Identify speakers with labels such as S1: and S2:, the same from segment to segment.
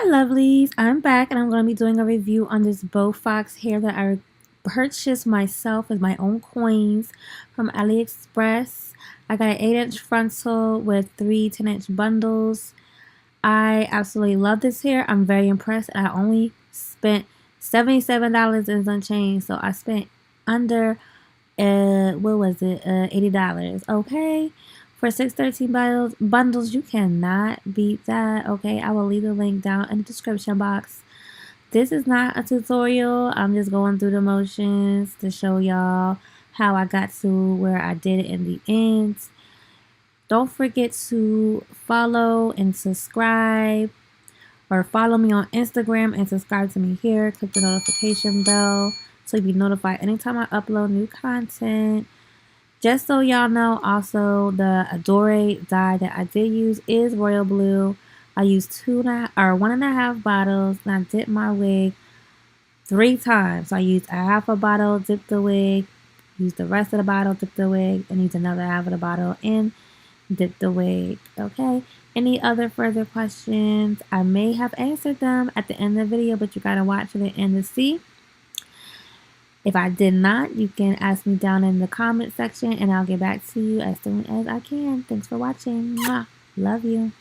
S1: Lovelies, I'm back and I'm going to be doing a review on this Beaufox hair that I purchased myself with my own coins from AliExpress. I got an 8-inch frontal with 3 10-inch bundles. I absolutely love this hair. I'm very impressed. I only spent $77 and some change, so I spent under $80. Okay, for 613 bundles, you cannot beat that. Okay, I will leave the link down in the description box. This is not a tutorial. I'm just going through the motions to show y'all how I got to where I did it in the end. Don't forget to follow and subscribe, or follow me on Instagram and subscribe to me here. Click the notification bell so you'll be notified anytime I upload new content. Just so y'all know, also the Adore dye that I did use is royal blue. I used 1.5 bottles, and I dipped my wig 3 times. So I used a half a bottle, dipped the wig, used the rest of the bottle, dipped the wig, and used another half of the bottle and dipped the wig. Okay. Any other further questions? I may have answered them at the end of the video, but you gotta watch to the end to see. If I did not, you can ask me down in the comment section and I'll get back to you as soon as I can. Thanks for watching. Mwah. Love you.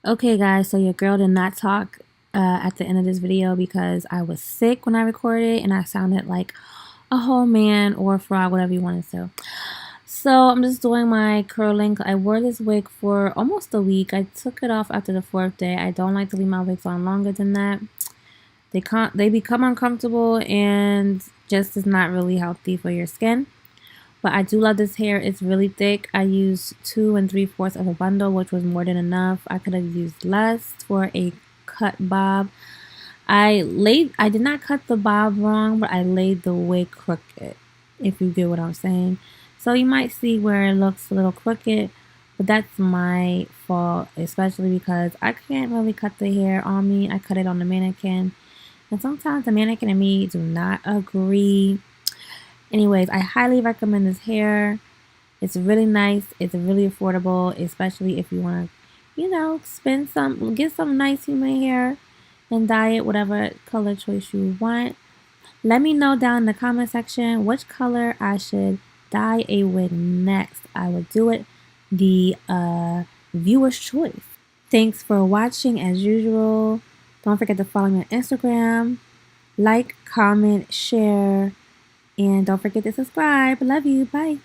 S1: Okay guys, so your girl did not talk at the end of this video because I was sick when I recorded and I sounded like a whole man or a frog, whatever you want to say. So I'm just doing my curling. I wore this wig for almost a week. I took it off after the 4th day. I don't like to leave my wigs on longer than that. They become uncomfortable and just is not really healthy for your skin. But I do love this hair. It's really thick. I used 2 3/4 of a bundle, which was more than enough. I could have used less for a cut bob. I did not cut the bob wrong, but I laid the wig crooked, if you get what I'm saying. So you might see where it looks a little crooked, but that's my fault, especially because I can't really cut the hair on me. I cut it on the mannequin, and sometimes the mannequin and me do not agree. Anyways, I highly recommend this hair. It's really nice. It's really affordable, especially if you want to, get some nice human hair and dye it whatever color choice you want. Let me know down in the comment section which color I should dye a wig next. I will do it the viewer's choice. Thanks for watching as usual. Don't forget to follow me on Instagram. Like, comment, share. And don't forget to subscribe. Love you. Bye.